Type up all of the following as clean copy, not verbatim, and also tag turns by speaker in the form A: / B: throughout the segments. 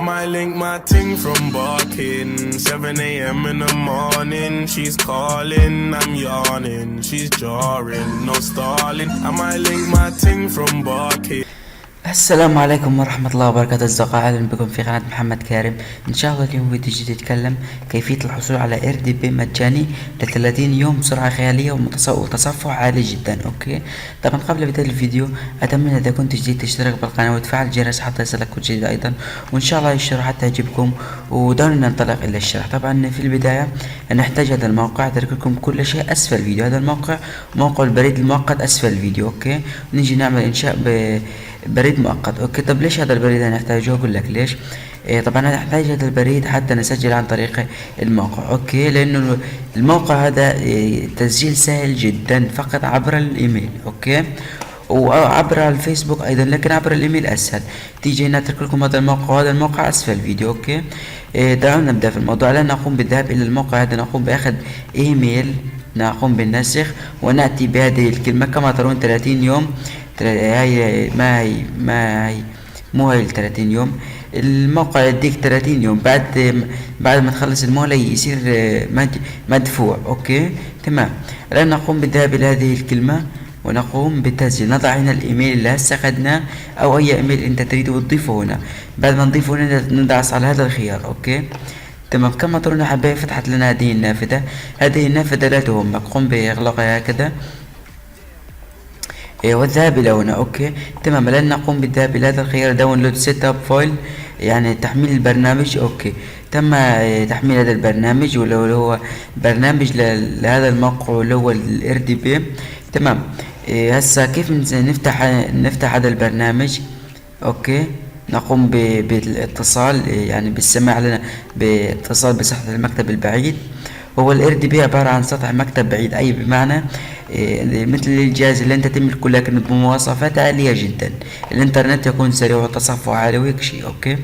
A: might link my ting from barking. 7 a.m. in the morning. She's calling, I'm yawning. She's jarring, no stalling. I might link my ting from barking.
B: السلام عليكم ورحمة الله وبركاته أصدقاء، أهلا بكم في قناة محمد كارم. إن شاء الله اليوم فيديو جديد يتكلم كيفية الحصول على RDP مجاني ل30 يوم بسرعة خيالية وتصفح عالي جدا. أوكي، طبعا قبل بداية الفيديو أتمنى إذا كنت جديد تشترك بالقناة وتفعل الجرس حتى يصلك كل جديد أيضا، وإن شاء الله الشرح تعجبكم. ودعونا ننطلق إلى الشرح. طبعا في البداية نحتاج هذا الموقع، أترك لكم كل شيء أسفل الفيديو. هذا الموقع موقع البريد المؤقت أسفل الفيديو. أوكي، ونيجي نعمل إنشاء بريد مؤقت. اوكي، طب ليش هذا البريد هنحتاجه؟ اقول لك ليش. طبعا نحتاج هذا البريد حتى نسجل عن طريق الموقع. اوكي، لانه الموقع هذا تسجيل سهل جدا فقط عبر الايميل. اوكي، وعبر الفيسبوك ايضا، لكن عبر الايميل اسهل. تيجي هنا اترك لكم هذا الموقع وهذا الموقع اسفل الفيديو. اوكي، دعونا نبدا في الموضوع. لن نقوم بالذهاب الى الموقع هذا، نقوم باخذ ايميل، نقوم بالنسخ وناتي بهذه الكلمه كما ترون 30 يوم. هاي ما هي مو هاي 30 يوم. الموقع يديك 30 يوم، بعد ما تخلص المهلة يصير مدفوع. اوكي تمام. الان نقوم بالذهاب الى هذه الكلمة ونقوم بالتسجيل. نضع هنا الايميل اللي هسه اخذناه او اي ايميل انت تريده وتضيفه هنا. بعد ما نضيفه هنا ندعس على هذا الخيار. اوكي تمام. كما ترون حبايبي فتحت لنا هذه النافذة. هذه النافذة لا تهمك، قم باغلاقها هكذا والذهاب الى هنا. اوكي تمام. الان نقوم بالذهاب الى هذا الخيار داونلود سيت اب فايل، يعني تحميل البرنامج. اوكي تم تحميل هذا البرنامج، واللي هو برنامج لهذا الموقع اللي هو RDP. تمام. هسا كيف نفتح هذا البرنامج؟ اوكي، نقوم بالاتصال، يعني بالسماع لنا باتصال بسطح المكتب البعيد. هو RDP عبارة عن سطح مكتب بعيد، أي بمعنى مثل الجهاز اللي أنت تملكه لكن بمواصفات عالية جدا. الإنترنت يكون سريع وتصفح عالي وهيك شيء. أوكي،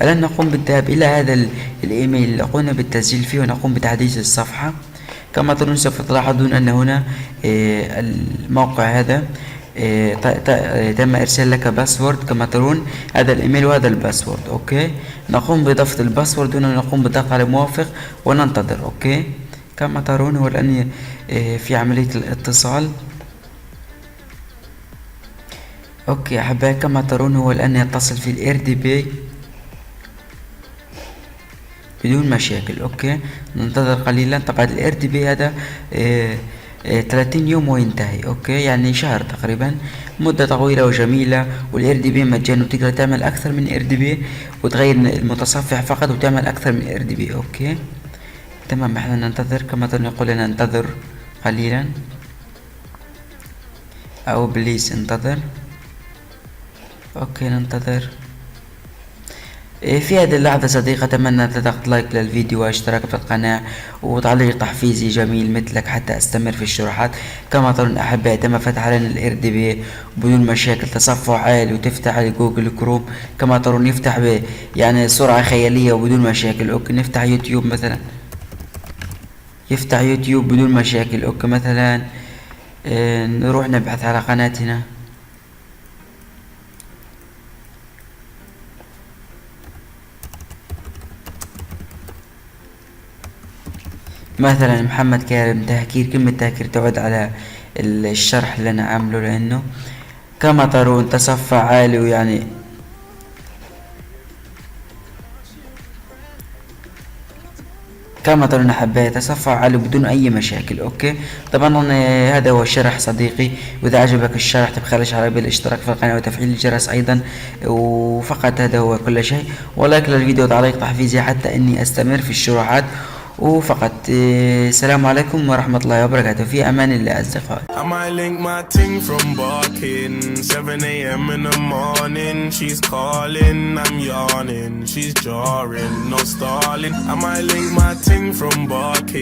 B: الآن نقوم بالذهاب إلى هذا الإيميل اللي قمنا بالتسجيل فيه ونقوم بتحديث الصفحة. كما ترون سوف تلاحظون أن هنا الموقع هذا تم ارسال لك باسورد. كما ترون هذا الايميل وهذا الباسورد. اوكي، نقوم باضافه الباسورد هنا، نقوم بالضغط على موافق وننتظر. اوكي، كما ترون هو الان في عمليه الاتصال. اوكي احبائي، كما ترون هو الان يتصل في RDP بدون مشاكل. اوكي، ننتظر قليلا. طبعا RDP هذا 30 يوم وينتهي. اوكي، يعني شهر تقريبا، مدة طويلة وجميلة. والRDP مجاني وتقدر تعمل اكثر من RDP وتغير المتصفح فقط وتعمل اكثر من RDP. اوكي تمام. احنا ننتظر، كما يقول لنا انتظر قليلا او بليز انتظر. اوكي ننتظر. في هذه اللحظة صديقي أتمنى تضغط لايك للفيديو واشتراك في القناة وتعليق تحفيزي جميل مثلك حتى أستمر في الشروحات. كما ترون أحبائي تم فتح لنا RDP بدون مشاكل، تصفح عالي، وتفتح على جوجل كروم. كما ترون يفتح يعني سرعة خيالية وبدون مشاكل. أوكي، نفتح يوتيوب مثلا، يفتح يوتيوب بدون مشاكل. أوكي مثلا نروح نبحث على قناتنا مثلا محمد كارم تهكير. كلمة تهكير تعود على الشرح اللي انا عامله، لانه كما ترون تصفح عالي، ويعني كما ترون احبائي تصفح عالي بدون اي مشاكل. اوكي طبعا هذا هو الشرح صديقي، واذا عجبك الشرح تبخلش على بالاشتراك في القناة وتفعيل الجرس ايضا. وفقط هذا هو كل شيء، ولايك للفيديو وتعليق تحفيزي حتى اني استمر في الشروحات. وفقط السلام عليكم ورحمة الله وبركاته. في امان الله اصدقائي.
A: I might link my ting from barking. 7 a.m. in the morning. She's calling, I'm yawning. She's jarring, no stalling. I might link my ting from barking.